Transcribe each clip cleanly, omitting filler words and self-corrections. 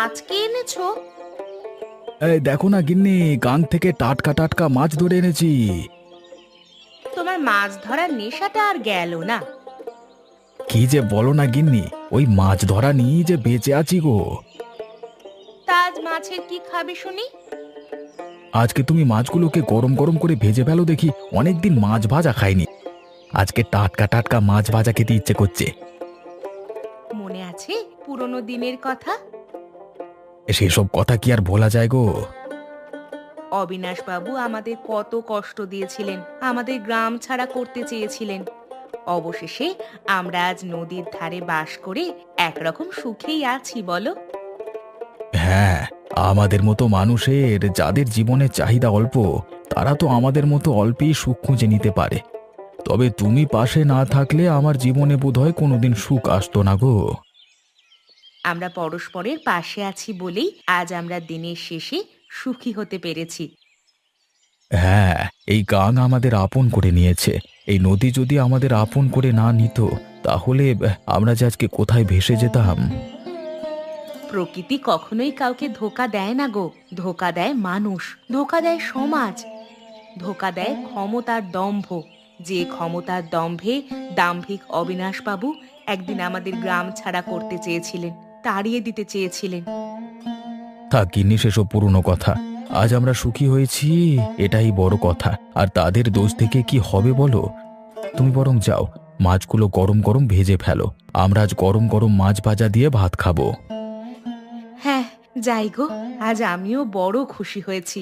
আজকে এনেছো? এই দেখো না গিন্নি, গাং থেকে টাটকা টাটকা মাছ ধরে এনেছি। তোমার মাছ ধরার নেশাটা আর গেল না। কি যে বলো না গিন্নি, ওই মাছ ধরা নিয়ে যে বেঁচে আছি গো। তা আজ মাছের কি খাবে শুনি? আজকে তুমি মাছগুলোকে গরম গরম করে ভেজে ফেলো দেখি, অনেকদিন মাছ ভাজা খাইনি। আজকে টাটকা টাটকা মাছ ভাজা খেতে ইচ্ছে করছে। মনে আছে পুরনো দিনের কথা? সেসব কথা কি আর বলা যায় গো। অবিনাশ বাবু আমাদের কত কষ্ট দিয়েছিলেন, আমাদের গ্রাম ছাড়া করতে চেয়েছিলেন। অবশেষে আমরা আজ নদীর ধারে বাস করে একরকম সুখেই আছি বলো। হ্যাঁ, আমাদের মতো মানুষের যাদের জীবনের চাহিদা অল্প, তারা তো আমাদের মতো অল্পেই সুখ খুঁজে নিতে পারে। তবে তুমি পাশে না থাকলে আমার জীবনে বোধহয় কোনোদিন সুখ আসতো না গো। আমরা পরস্পরের পাশে আছি বলেই আজ আমরা দিনের শেষে সুখী হতে পেরেছি। হ্যাঁ, এই গাং আমাদের আপন করে নিয়েছে। এই নদী যদি আমাদের আপন করে না নিত, তাহলে আমরা যে আজকে কোথায় ভেসে যেতাম। প্রকৃতি কখনোই কাউকে ধোকা দেয় না গো। ধোকা দেয় মানুষ, ধোকা দেয় সমাজ, ধোকা দেয় ক্ষমতার দম্ভ। যে ক্ষমতার দম্ভে দাম্ভিক অবিনাশবাবু একদিন আমাদের গ্রাম ছাড়া করতে চেয়েছিলেন, তাড়িয়ে দিতে চেয়েছিলেন। থাক গিন্নি, সেসব পুরনো কথা। আজ আমরা সুখী হয়েছি, এটাই বড় কথা। আর তাদের দোষ থেকে কি হবে বলো? তুমি বরং যাও, মাছগুলো গরম গরম ভেজে ফেলো। আমরা আজ গরম গরম মাছ ভাজা দিয়ে ভাত খাবো। হ্যাঁ, যাই গো, আজ আমিও বড় খুশি হয়েছি।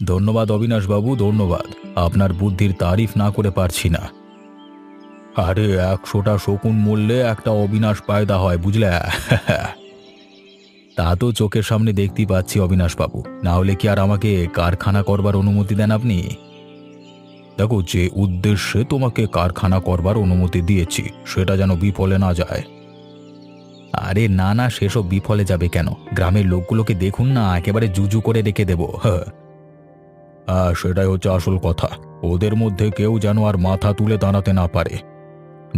ধন্যবাদ অবিনাশবাবু, ধন্যবাদ। আপনার বুদ্ধির তারিফ না করে পারছি না। আরে ১০০টা শকুন মূল্যে একটা অবিনাশ পায়দা হয়, বুঝলে? তা তো চোখের সামনে দেখতেই পাচ্ছি অবিনাশবাবু, না হলে কি আর আমাকে কারখানা করবার অনুমতি দেন আপনি? দেখো, যে উদ্দেশ্যে তোমাকে কারখানা করবার অনুমতি দিয়েছি, সেটা যেন বিফলে না যায়। আরে না না, সেসব বিফলে যাবে কেন? গ্রামের লোকগুলোকে দেখুন না, একেবারে জুজু করে রেখে দেবো। হ্যাঁ, সেটাই হচ্ছে আসল কথা। ওদের মধ্যে কেউ যেন আর মাথা তুলে দাঁড়াতে না পারে।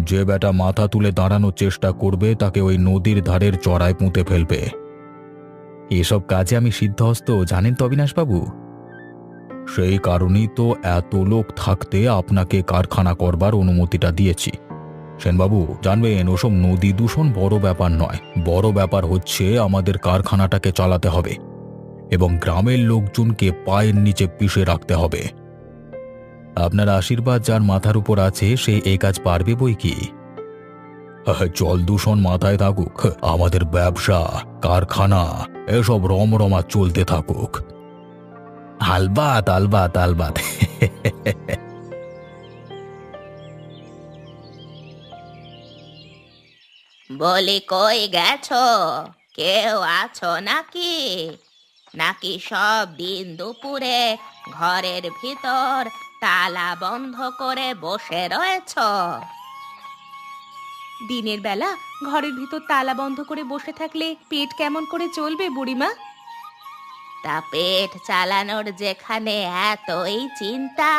যে বেটা মাথা তুলে দাঁড়ানোর চেষ্টা করবে, তাকে ওই নদীর ধারের চড়ায় পুঁতে ফেলবে। এসব কাজে আমি সিদ্ধহস্ত, জানেন তো অবিনাশবাবু। সেই কারণেই তো এত লোক থাকতে আপনাকে কারখানা করবার অনুমতিটা দিয়েছি। সেনবাবু, জানবেন, ওসব নদী দূষণ বড় ব্যাপার নয়। বড় ব্যাপার হচ্ছে আমাদের কারখানাটাকে চালাতে হবে এবং গ্রামের লোকজনকে পায়ের নিচে পিষে রাখতে হবে। আপনার আশীর্বাদ যার মাথার উপর আছে, সে এই কাজ পারবে বই কি। জল দূষণ মাথায় থাকুক, আমাদের ব্যবসা, কারখানা এসব রমরমা চলতে থাকুক। আলবাত আলবাত আলবাত। বলি কই গেছো? কেউ আছো নাকি? নাকি সব দিন দুপুরে ঘরের ভিতর তালা বন্ধ করে বসে রয়েছো? দিনের বেলা ঘরের ভিতর তালা বন্ধ করে বসে থাকলে পেট কেমন করে চলবে বুড়িমা? তা পেট চালানোর যেখানে এতই চিন্তা,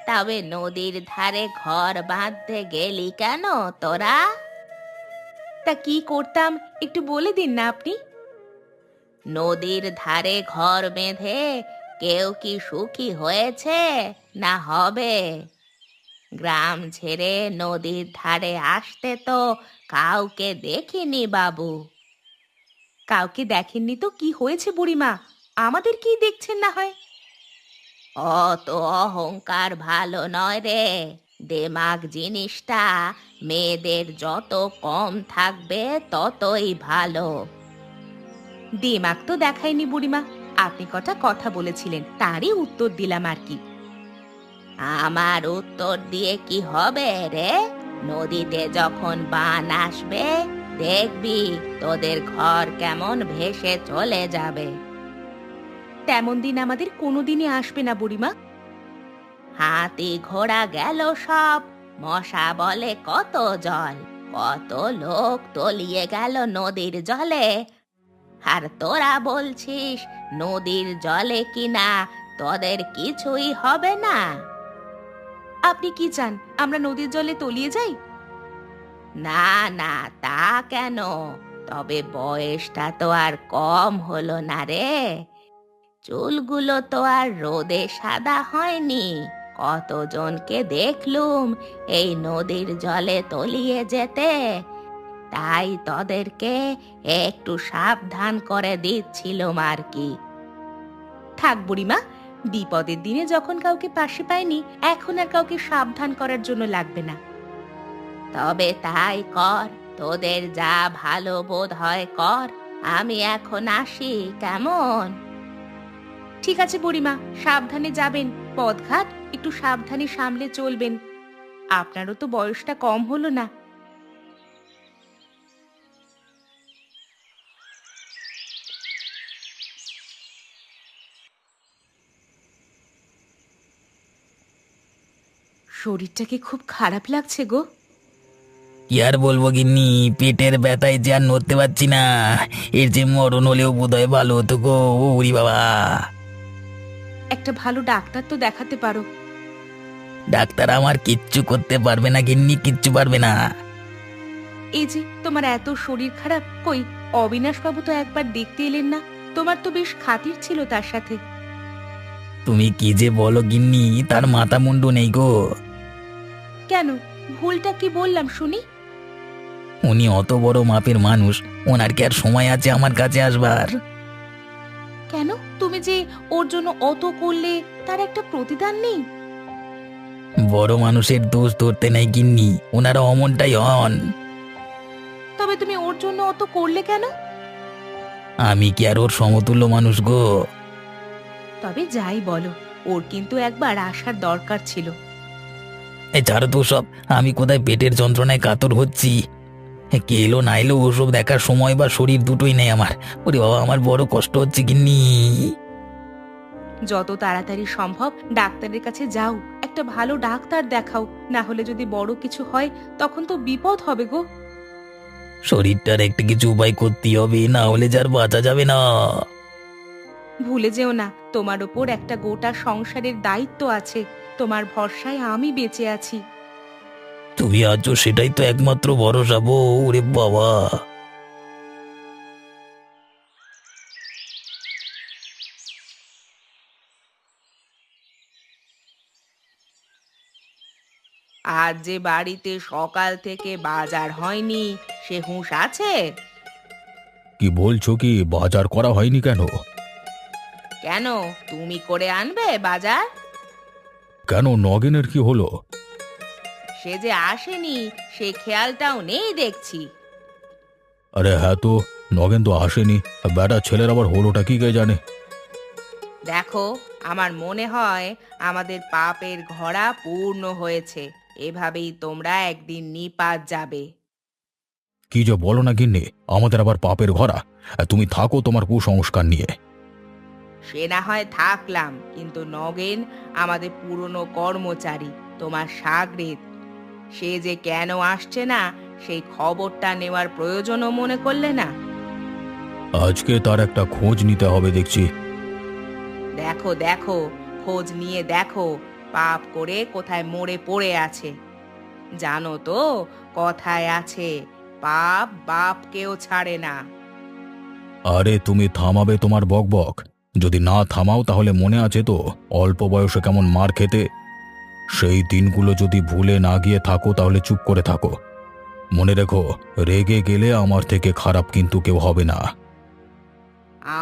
তবে নদীর ধারে ঘর বাঁধতে গেলি কেন তোরা? তা কি করতাম একটু বলে দিন না আপনি। নদীর ধারে ঘর বেঁধে কেউ কি সুখী হয়েছে না হবে? গ্রাম ছেড়ে নদীর ধারে আসতে তো কাউকে দেখিনি বাবু। কাউকে দেখেননি তো কি হয়েছে বুড়িমা? আমাদের কি দেখছেন না হয়? অত অহংকার ভালো নয় রে। দেমাগ জিনিসটা মেয়েদের যত কম থাকবে ততই ভালো। দেমাগ তো দেখায়নি বুড়িমা, আপনি কটা কথা বলেছিলেন, তারই উত্তর দিলাম আর কি। আমার উত্তর দিয়ে কি হবে রে? নদীতে যখন বান আসবে, দেখবি তোদের ঘর কেমন ভেসে চলে যাবে। তেমন দিন আমাদের কোনোদিনই আসবে না বুড়িমা। হাতি ঘোড়া গেল সব, মশা বলে কত জল, কত লোক তলিয়ে গেল নদীর জলে। আর তোরা বলছিস নদীর জলে কিনা তোদের কিছুই হবে না। আপনি কি চান আমরা নদীর জলে তলিয়ে যাই? না না, তা কেন? তবে বয়সটা তো আর কম হলো না রে। চুলগুলো তো আর রোদে সাদা হয়নি। কতজনকে দেখলুম এই নদীর জলে তলিয়ে যেতে। তাই তোদেরকে একটু সাবধান করে দিচ্ছিলাম আর কি। থাক বুড়িমা, বিপদের দিনে যখন কাউকে পাশে পাইনি, এখন আর কাউকে সাবধান করার জন্য লাগবে না। তবে তাই কর, তোদের যা ভালো বোধ হয় কর। আমি এখন আসি, কেমন? ঠিক আছে বুড়িমা, সাবধানে যাবেন। পথঘাট একটু সাবধানে সামলে চলবেন। আপনারও তো বয়সটা কম হলো না। শরীরটাকে খুব খারাপ লাগছে গো। কি আর বলবো গিন্নি, পেটের ব্যথায় যে আর নড়তে পারছি না। এর যে মরণ হলেও বোধহয় ভালো হতো গো। ওরি বাবা! একটা ভালো ডাক্তার তো দেখাতে পারো। ডাক্তার আমার কিচ্ছু করতে পারবে না গিন্নি, কিচ্ছু পারবে না। এই যে তোমার এত শরীর খারাপ, কই অবিনাশ বাবু তো একবার দেখতে এলেন না? তোমার তো বেশ খাতির ছিল তার সাথে। তুমি কি যে বলো গিন্নি, তার মাথা মুন্ডু নেই গো। কেন, ভুলটা কি বললাম শুনি? উনি অত বড় মাপের মানুষ, ওনার কি আর সময় আছে আমার কাছে আসবার? কেন, তুমি যে ওর জন্য অত করলে, তার একটা প্রতিদান নেই? বড় মানুষের দোষ ধরতে নেই গিন্নি, ওনারা অমনটাই হন। তবে তুমি ওর জন্য অত করলে কেন? আমি কি আর ওর সমতুল্য মানুষ গো? তবে যাই বলো, ওর কিন্তু একবার আসার দরকার ছিল। এই ছাড়ো তো সব, আমি কোথায় পেটের যন্ত্রণায় কাতর হচ্ছি। কে এলো না এলো ওসব দেখার সময় বা শরীর দুটোই নেই আমার। ওরে বাবা, আমার বড় কষ্ট হচ্ছে গিন্নি। যত তাড়াতাড়ি সম্ভব ডাক্তারের কাছে যাও, একটা ভালো ডাক্তার দেখাও। না হলে যদি বড় কিছু হয়, তখন তো বিপদ হবে গো। শরীরটার একটা কিছু উপায় করতেই হবে, না হলে যার বাঁচা যাবে না। ভুলে যেও না, তোমার ওপর একটা গোটা সংসারের দায়িত্ব আছে। তোমার ভরসায় আমি বেঁচে আছি। তুমি আছো সেটাই তো একমাত্র ভরসা বউ। ওরে বাবা! আজ যে বাড়িতে সকাল থেকে বাজার হয়নি, সে হুঁশ আছে? কি বলছো, কি বাজার করা হয়নি কেন? কেন, তুমি করে আনবে বাজার? কেন, নগেনের কি হলো? সে যে আসেনি, সে খেয়ালটাও নেই দেখছি। আরে হ্যাঁ তো, নগেন তো আসেনি। বেটা ছেলের আবার হলোটা কি কে জানে। দেখো, আমার মনে হয় আমাদের পাপের ঘড়া পূর্ণ হয়েছে। এভাবেই তোমরা একদিন নিপাত যাবে। কি যে বলো না গিন্নি, আমাদের আবার পাপের ঘরা। তুমি থাকো তোমার কুসংস্কার নিয়ে। সে না হয় থাকলাম, কিন্তু নগেন আমাদের পুরনো কর্মচারী, তোমার সাগরেদ। সে যে কেন আসছে না, সেই খবরটা নেওয়ার প্রয়োজনও মনে করলে না? আজকে তার একটা খোঁজ নিতে হবে দেখছি। দেখো দেখো, খোঁজ নিয়ে দেখো পাপ করে কোথায় মরে পড়ে আছে। জানো তো, কথায় আছে, পাপ বাপকেও ছাড়ে না। আরে তুমি থামাবে তোমার বকবক? যদি না থামাও তাহলে মনে আছে তো অল্প বয়সে কেমন মার খেতে? সেই দিনগুলো যদি ভুলে না গিয়ে থাকো তাহলে চুপ করে থাকো। মনে রেখো, রেগে গেলে আমার থেকে খারাপ কিন্তু কেউ হবে না।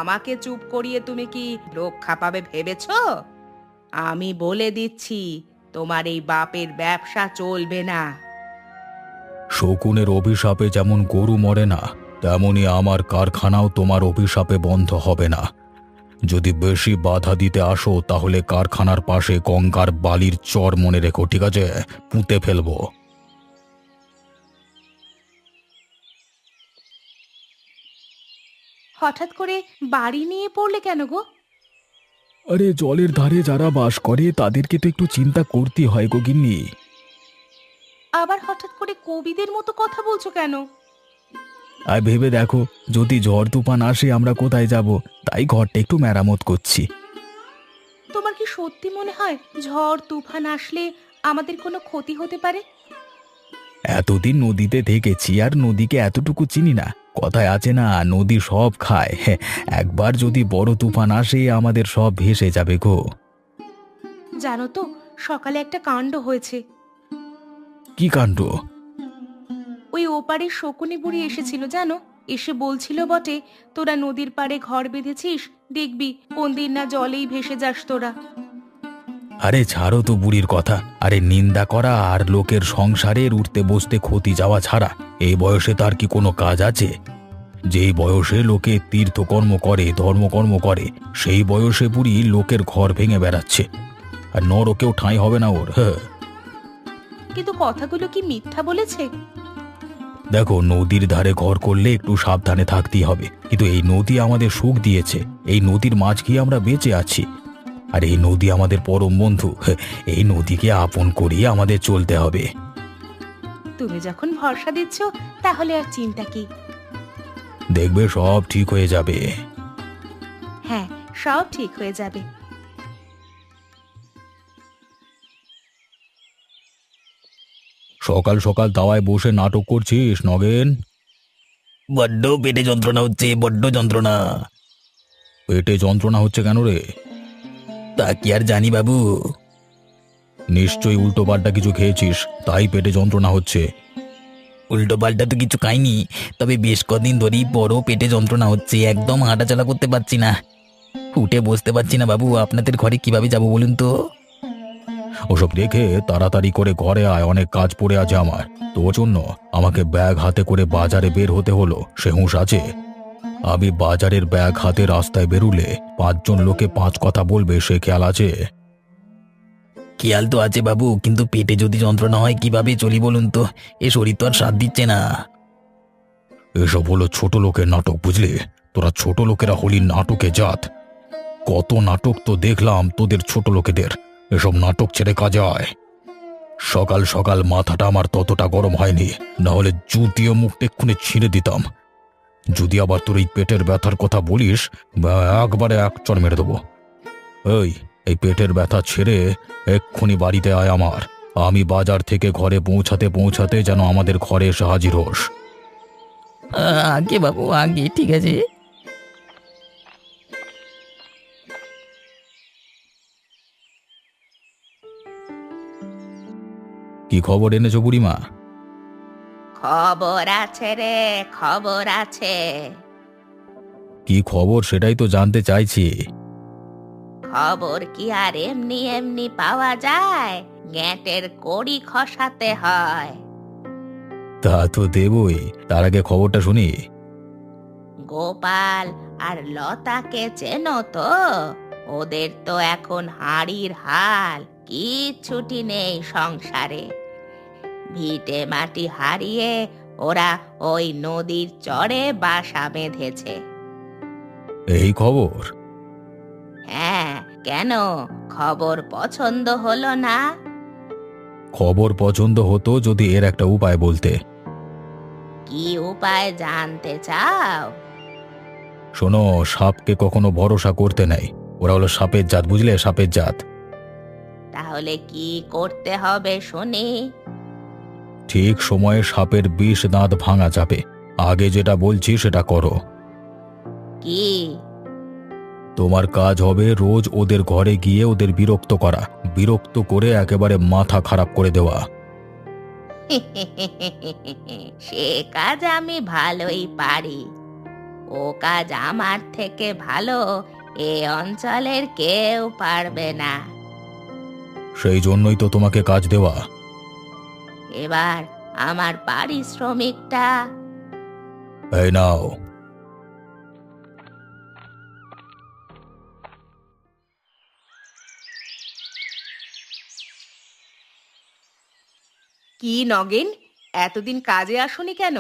আমাকে চুপ করিয়ে তুমি কি রক্ষা পাবে ভেবেছো? আমি বলে দিচ্ছি, তোমার এই বাপের ব্যবসা চলবে না। শকুনের অভিশাপে যেমন গরু মরে না, তেমনি আমার কারখানাও তোমার অভিশাপে বন্ধ হবে না। যদি বেশি বাধা দিতে আসো তাহলে কারখানার পাশে গঙ্গার বালির চর মনে রেখো, ঠিক আছে? পুঁতে ফেলবো। হঠাৎ করে বাড়ি নিয়ে পড়লে কেন গো? আরে জলের ধারে যারা বাস করে তাদেরকে তো একটু চিন্তা করতে হয় গো গিন্নি। আবার হঠাৎ করে কবিদের মতো কথা বলছো কেন? আর ভেবে দেখো, যদি ঝড় তুফান আসে আমরা কোথায় যাব? তাই ঘরটা একটু মেরামত করছি। তোমার কি সত্যি মনে হয় ঝড় তুফান আসলে আমাদের কোনো ক্ষতি হতে পারে? এতদিন নদীতে থেকেছি আর নদীকে এতটুকু চিনি না। কথায় আছে না, নদী সব খায়। একবার যদি বড় তুফান আসে আমাদের সব ভেসে যাবে গো। জানো তো, সকালে একটা কাণ্ড হয়েছে। কি কাণ্ড? ওই ওপারের শকুনি বুড়ি এসেছিল জানো, এসে বলছিল বটে, তোরা নদীর পাড়ে ঘর বেঁধেছিস, দেখবি কোন দিন না জলেই ভেসে যাস তোরা। আরে ছাড়ো তো বুড়ির কথা। আরে নিন্দা করা আর লোকের সংসারের উঠতে বসতে ক্ষতি যাওয়া ছাড়া এই বয়সে তার কি কোনো কাজ আছে? যেই বয়সে লোকে তীর্থকর্ম করে, ধর্মকর্ম করে, সেই বয়সে বুড়ি লোকের ঘর ভেঙে বেড়াচ্ছে। আর নরকেও ঠাঁই হবে না ওর। হ্যাঁ, কিন্তু কথাগুলো কি মিথ্যা বলেছে? দেখো, নদীর ধারে ঘর করলে একটু সাবধানে থাকতেই হবে, কিন্তু এই নদী আমাদের সুখ দিয়েছে। এই নদীর মাছ খেয়ে আমরা বেঁচে আছি। আর এই নদী আমাদের পরম বন্ধু। এই নদীকে আপন করিয়ে আমাদের চলতে হবে। তুমি যখন ভরসা দিচ্ছ, তাহলে আর চিন্তা কি। দেখবে সব ঠিক হয়ে যাবে। হ্যাঁ, সব ঠিক হয়ে যাবে। সকাল সকাল দাওয়ায় বসে নাটক করছিস নগেন? বড্ড পেটে যন্ত্রণা হচ্ছে, বড্ড যন্ত্রণা। পেটে যন্ত্রণা হচ্ছে কেন রে? তা কি আর জানি বাবু। নিশ্চয়ই উল্টো পাল্টা কিছু খেয়েছিস, তাই পেটে যন্ত্রণা হচ্ছে। উল্টো পাল্টা তো কিছু খাইনি, তবে বেশ কদিন ধরেই বড় পেটে যন্ত্রণা হচ্ছে, একদম হাঁটাচলা করতে পারছি না, উঠে বসতে পারছি না। বাবু, আপনাদের ঘরে কিভাবে যাব বলুন তো? ওসব রেখে তাড়াতাড়ি করে ঘরে আয়, অনেক কাজ পড়ে আছে আমার। তোর জন্য আমাকে ব্যাগ হাতে করে বাজারে বের হতে হলো, সে হুঁশ আছে? আমি বাজারের ব্যাগ হাতে রাস্তায় বেরুলে 5 জন লোকে 5 কথা বলবে, সে খেয়াল আছে? খেয়াল তো আছে বাবু, কিন্তু পেটে যদি যন্ত্রণা হয় কিভাবে চলি বলুন তো? এ শরীর তো আর সাথ দিচ্ছে না। এসব হলো ছোট লোকের নাটক, বুঝলি? তোরা ছোট লোকেরা হলি নাটকে জাত। কত নাটক তো দেখলাম তোদের ছোট লোকেদের। এসব নাটক ছেড়ে কাজে আয়। সকাল সকাল মাথাটা আমার ততটা গরম হয়নি, না হলে জুতিয়ে মুখটা এক্ষুনি ছিঁড়ে দিতাম। যদি আবার তোর এই পেটের ব্যথার কথা বলিস, একবারে এক চড় মেরে দেবো। এই পেটের ব্যথা ছেড়ে এক্ষুনি বাড়িতে আয় আমার। আমি বাজার থেকে ঘরে পৌঁছাতে পৌঁছাতে যেন আমাদের ঘরে এসে হাজির হোস। আগে বাবু, আগে, ঠিক আছে। কি খবর এনেছো বুড়িমা? খবর আছে রে, খবর আছে। কি খবর সেটাই তো জানতে চাইছি। খবর কি আর এমনি এমনি পাওয়া যায়? গ্যাঁটের কড়ি খসাতে হয়। তা তো দেবই, তার আগে খবরটা শুনি। গোপাল আর লতাকে চেনো তো? ওদের তো এখন হাঁড়ির হাল, কিচ্ছুটি নেই সংসারে। ভিটে মাটি হারিয়ে ওরা ওই নদীর চরে বাসা বেঁধেছে। এই খবর? হ্যাঁ, কেন, খবর পছন্দ হলো না? খবর পছন্দ হতো যদি এর একটা উপায় বলতে। কি উপায় জানতে চাও? শোনো, সাপকে কখনো ভরসা করতে নেই। ওরা হলো সাপের জাত, বুঝলে? সাপের জাত। তাহলে কি করতে হবে শুনি। ঠিক সময়ে সাপের বিষ দাঁত ভাঙা যাবে। আগে যেটা বলছি সেটা করো। কি? তোমার কাজ হবে রোজ ওদের ঘরে গিয়ে ওদের বিরক্ত করা, বিরক্ত করে একেবারে মাথা খারাপ করে দেওয়া। সে কাজ আমি ভালোই পারি। ও কাজ আমার থেকে ভালো এ অঞ্চলের কেউ পারবে না। সেই জন্যই তো তোমাকে কাজ দেওয়া। এবার আমার পারিশ্রমিকটা। এই নাও। কি নগেন, এতদিন কাজে আসনি কেন?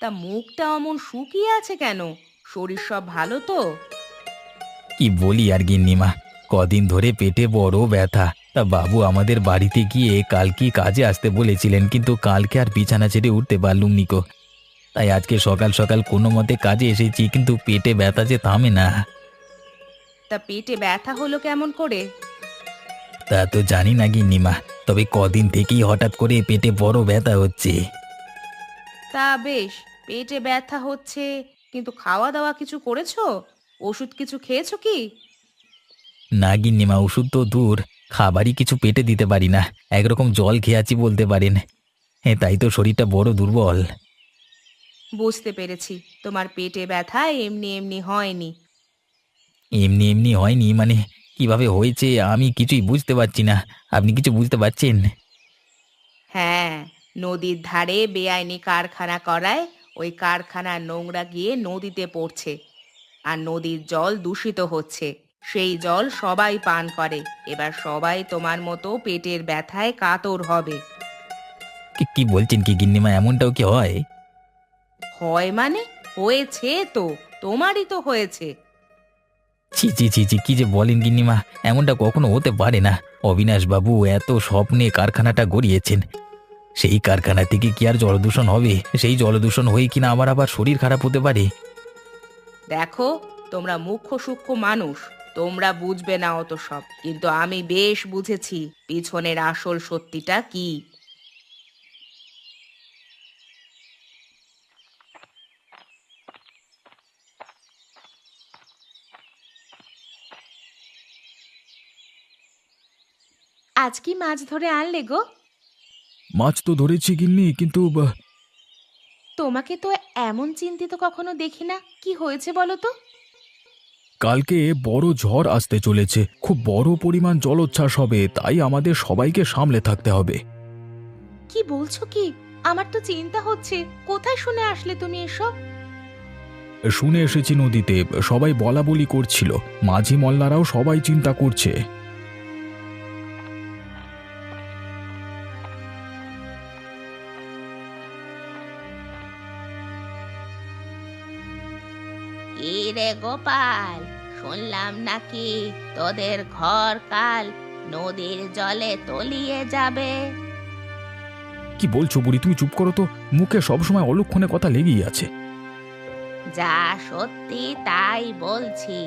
তা মুখটা অমন শুকিয়ে আছে কেন? শরীর সব ভালো তো? কি বলি আর গিন্নিমা, কদিন ধরে পেটে বড় ব্যথা। তা বাবু আমাদের বাড়িতে গিয়ে কালকে কাজে আসতে বলেছিলেন, কিন্তু কালকে আর বিছানা ছেড়ে উঠতে পারলুম নিকো। তাই আজকে সকাল সকাল কোনো মতে কাজে এসেছি, কিন্তু পেটে ব্যথা যে থামে না। তা পেটে ব্যথা হলো কেমন করে? তা তো জানি না গিন্নিমা, তবে কদিন থেকেই হঠাৎ করে পেটে বড় ব্যথা হচ্ছে। তা বেশ, পেটে ব্যথা হচ্ছে, কিন্তু খাওয়া দাওয়া কিছু করেছো? ওষুধ কিছু খেয়েছো কি? না গিন্নিমা, ওষুধ তো দূর, খাবারই কিছু পেটে দিতে পারি না। একরকম জল খেয়ে আছি বলতে পারেন। তাই তো শরীরটা বড় দুর্বল। বুঝতে পেরেছি, তোমার পেটে ব্যথা এমনি এমনি হয়নি। এমনি এমনি হয়নি মানে? কিভাবে হয়েছে আমি কিছুই বুঝতে পারছি না। আপনি কিছু বুঝতে পারছেন? হ্যাঁ, নদীর ধারে বেআইনি কারখানা করায় ওই কারখানার নোংরা গিয়ে নদীতে পড়ছে, আর নদীর জল দূষিত হচ্ছে। সেই জল সবাই পান করে, এবার সবাই তোমার মতো পেটের ব্যথায় কাতর হবে। কি কি বলছেন কি গিন্নিমা, এমনটাও কি হয়? হয় মানে? হয়েছে তো, তোমারই তো হয়েছে। ছি ছি ছি ছি, কি যে বলেন গিন্নিমা, এমনটা কখনো হতে পারে না। অবিনাশবাবু এত স্বপ্নে কারখানাটা গড়িয়েছেন, সেই কারখানা থেকে কি আর জলদূষণ হবে? সেই জলদূষণ হয়ে কিনা আমার আবার শরীর খারাপ হতে পারে। দেখো, তোমরা মুখ্য সূক্ষ্ম মানুষ, তোমরা বুঝবে না অত সব, কিন্তু আমি বেশ বুঝেছি পিছনের আসল সত্যিটা কি। আজ কি মাছ ধরে আনলে গো? মাছ তো ধরেছি গিন্নি, কিন্তু তোমাকে তো এমন চিন্তিত কখনো দেখি না, কি হয়েছে বলো তো? কালকে বড় ঝড় আসতে চলেছে, খুব বড় পরিমাণ জলোচ্ছ্বাস হবে, তাই আমাদের সবাইকে সামলে থাকতে হবে। কি বলছো কি? আমার তো চিন্তা হচ্ছে, কোথায় শুনে আসলে তুমি এসব? শুনে এসেছি নদীতে, সবাই বলা বলি করছিল, মাঝি মল্লারাও সবাই চিন্তা করছে। কি রে গোপাল, শুনলাম নাকি তোদের ঘর কাল নদীর জলে তলিয়ে যাবে? কি বলছো বুড়ি, তুমি চুপ করো তো, মুখে সবসময় অলক্ষণে কথা লেগেই আছে। যা সত্যি তাই বলছি।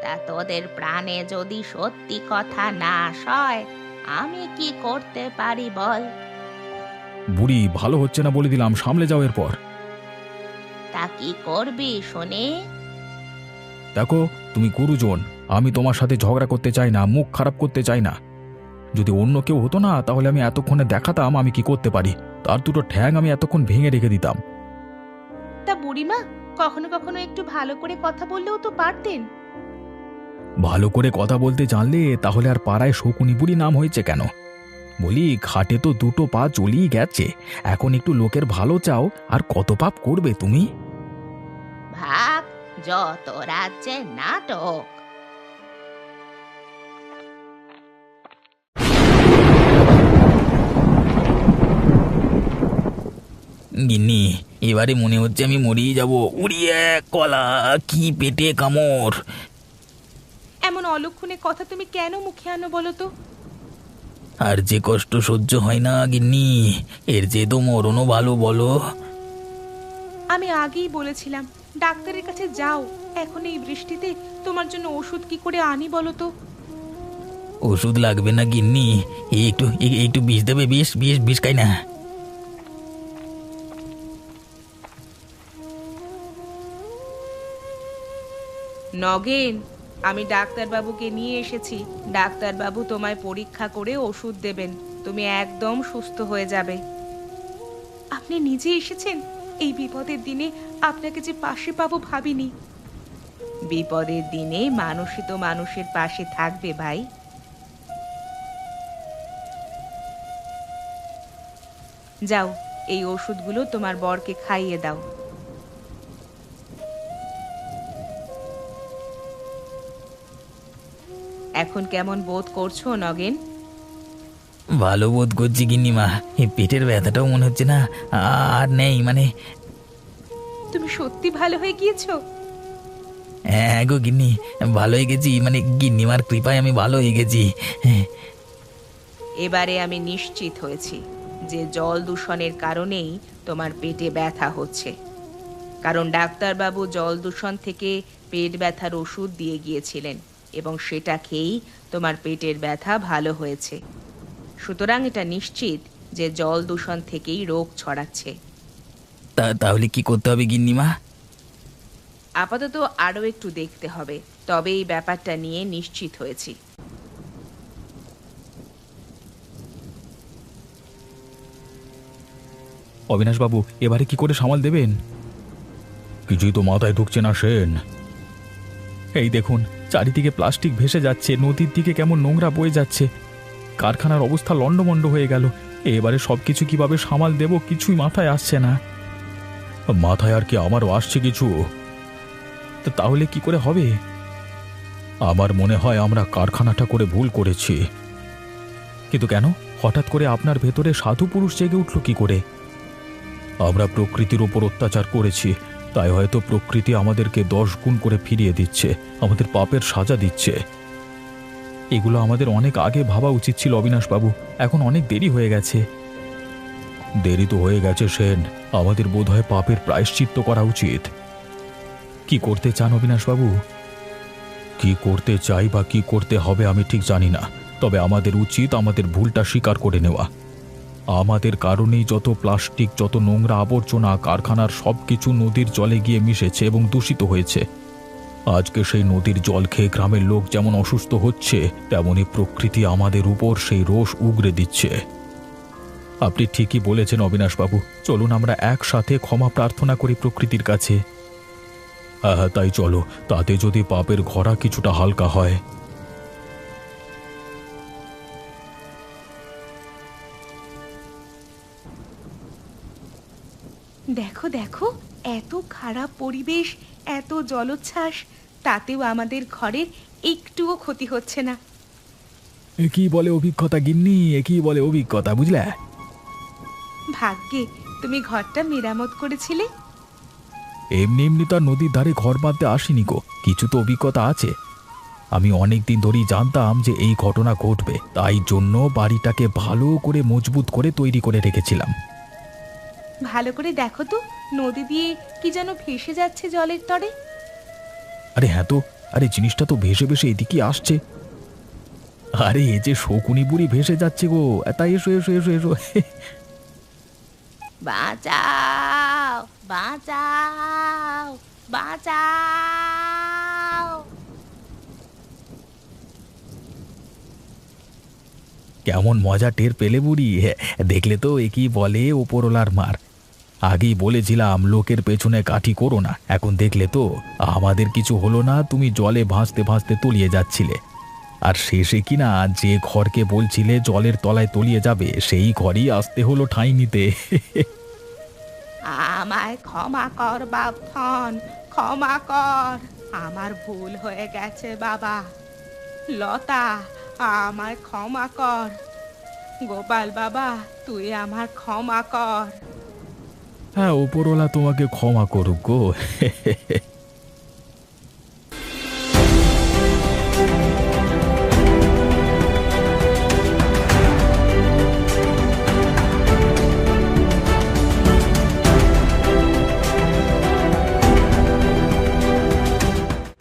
তা তোদের প্রাণে যদি সত্যি কথা না সয়, আমি কি করতে পারি বল? বুড়ি, ভালো হচ্ছে না বলে দিলাম, সামলে যাও এরপর। তা কি করবি শুনি? দেখো, তুমি গুরুজন, আমি তোমার সাথে ঝগড়া করতে চাই না, মুখ খারাপ করতে চাই না। যদি অন্য কেউ হতো না, তাহলে আমি এতক্ষণে দেখাতাম আমি কি করতে পারি, তার দুটো ঠ্যাং আমি এতক্ষণ ভেঙে রেখে দিতাম। তা বুড়িমা, কখনো কখনো একটু ভালো করে কথা বললেও তো পারতেন। ভালো করে কথা বলতে জানলে তাহলে আর পাড়ায় শকুনি বুড়ি নাম হয়েছে কেন? বলি, ঘাটে তো দুটো পা চলেই গেছে, এখন একটু লোকের ভালো চাও, আর কত পাপ করবে তুমি? ভাগ, যত রাজ্যে নাটক। গিন্নি, এবারে মনে হচ্ছে আমি মরেই যাব। উড়িয়ে কলা, কি পেটে কামড়! এমন অলক্ষণে কথা তুমি কেন মুখে আনো বলো তো? আর যে কষ্ট সহ্য হয় না গিন্নি, এর যে তো মরণও ভালো, বলো। আমি আগেই বলেছিলাম ডাক্তারের কাছে যাও। এখন এই বৃষ্টিতে তোমার জন্য ওষুধ কি করে আনি বলো তো? ওষুধ লাগবে না গিন্নি, একটু একটু বিষ দেবে, বিষ বিষ বিষ খাই না। নগেন, আমি ডাক্তারবাবুকে নিয়ে এসেছি। ডাক্তারবাবু তোমায় পরীক্ষা করে ওষুধ দেবেন, তুমি একদম সুস্থ হয়ে যাবে। আপনি নিজে এসেছেন? এই বিপদের দিনে আপনাকে যে পাশে পাবো ভাবিনি। বিপদের দিনে মানুষই তো মানুষের পাশে থাকবে ভাই। যাও, এই ওষুধগুলো তোমার বরকে খাইয়ে দাও। এখন কেমন বোধ করছো নগেন? ভালো বোধ করছি গিন্নিমা, এই পেটের ব্যথাটাও মনে হচ্ছে না আর নেই মানে। তুমি সত্যি ভালো হয়ে গিয়েছো? হ্যাঁ গো গিন্নি, ভালো হয়ে গেছি, মানে গিন্নিমার কৃপায় আমি ভালো হয়ে গেছি। এবারে আমি নিশ্চিত হয়েছি যে জল দূষণের কারণেই তোমার পেটে ব্যথা হচ্ছে, কারণ ডাক্তারবাবু জল দূষণ থেকে পেট ব্যথার ওষুধ দিয়ে গিয়েছিলেন এবং সেটা খেয়েই তোমার পেটের ব্যথা ভালো হয়েছে। সুতরাং এটা নিশ্চিত যে জল দূষণ থেকেই রোগ ছড়াচ্ছে। তাহলে কি করতে হবে গিন্নিমা? আপাতত আরও একটু দেখতে হবে, তবে এই ব্যাপারটা নিয়ে নিশ্চিত হয়েছি। অবিনাশবাবু, এবারে কি করে সামাল দেবেন? কিছুই তো মাথায় ঢুকছে না সেন। এই দেখুন, চারিদিকে প্লাস্টিক ভেসে যাচ্ছে, নদীর দিকে কেমন নোংরা বয়ে যাচ্ছে, কারখানার অবস্থা লণ্ডভণ্ড হয়ে গেল। এবারে সবকিছু কিভাবে সামাল দেব কিছুই মাথায় আসছে না। মাথায় আর কি আমারও আসছে কিছু। তাহলে কি করে হবে? আমার মনে হয় আমরা কারখানাটা করে ভুল করেছি। কিন্তু কেন হঠাৎ করে আপনার ভেতরে সাধু পুরুষ জেগে উঠল কি করে? আমরা প্রকৃতির ওপর অত্যাচার করেছি, তাই হয়তো প্রকৃতি আমাদেরকে 10 গুণ করে ফিরিয়ে দিচ্ছে, আমাদের পাপের সাজা দিচ্ছে। এগুলো আমাদের অনেক আগে ভাবা উচিত ছিল অবিনাশবাবু, এখন অনেক দেরি হয়ে গেছে। দেরি তো হয়ে গেছে সেন, আমাদের বোধহয় পাপের প্রায়শ্চিত্ত করা উচিত। কি করতে চান অবিনাশবাবু? কি করতে চাই বা কি করতে হবে আমি ঠিক জানি না, তবে আমাদের উচিত আমাদের ভুলটা স্বীকার করে নেওয়া। আমাদের কারণেই যত প্লাস্টিক, যত নোংরা আবর্জনা কারখানার সবকিছু নদীর জলে গিয়ে মিশেছে এবং দূষিত হয়েছে। আজকে সেই নদীর জল খেয়ে গ্রামের লোক যেমন অসুস্থ হচ্ছে, তেমনি প্রকৃতি আমাদের উপর সেই রোষ উগরে দিচ্ছে। আপনি ঠিকই বলেছেন অবিনাশবাবু, চলুন আমরা একসাথে ক্ষমা প্রার্থনা করি প্রকৃতির কাছে। হ্যাঁ হ্যাঁ, তাই চলো, তাতে যদি পাপের ঘোড়া কিছুটা হালকা হয়। দেখো দেখো, এত খারাপ পরিবেশ, এত জলোচ্ছ্বাস, তাতেও আমাদের ঘরের একটুও ক্ষতি হচ্ছে না। কি বলে অভিজ্ঞতা গিন্নি, কি বলে অভিজ্ঞতা, বুঝলে? ভাগ্যে তুমি ঘরটা মেরামত করেছিলে। এমনি এমনি তো আর নদীর ধারে ঘর বাঁধতে আসিনি গো, কিছু তো অভিজ্ঞতা আছে। আমি অনেক দিন ধরেই জানতাম যে এই ঘটনা ঘটবে, তাই জন্য বাড়িটাকে ভালো করে মজবুত করে তৈরি করে রেখেছিলাম। ভালো করে দেখো তো, নদী দিয়ে কি যেন ভেসে যাচ্ছে জলের তরে। আরে হ্যাঁ তো, আরে জিনিসটা তো ভেসে ভেসে এদিকে আসছে। আরে এ যে শকুনি বুড়ি ভেসে যাচ্ছে গো, তাই এসো এসো এসো এসো। বাঁচাও, বাঁচাও, বাঁচাও! কেমন মজা টের পেলে বুড়ি, দেখলে তো একই বলে ওপরওয়ালার মার। আগেই বলেছিলাম লোকের পেছনে কাঠি করো না, এখন দেখলে তো আমাদের কিছু হলো না, তুমি জলে ভাসতে ভাসতে তলিয়ে যাচ্ছিলে। আর শেষে কিনা যে ঘরকে বলছিলে জলের তলায় তলিয়ে যাবে, সেই ঘরই আসতে হলো ঠাঁই নিতে। আমায় ক্ষমা কর বাপধন, ক্ষমা কর। আমার ভুল হয়ে গেছে বাবা। লতা, আমায় ক্ষমা কর। গোপাল বাবা, তুই আমার ক্ষমা কর। হ্যাঁ, ওপরওয়ালা তোমাকে ক্ষমা করুক গো।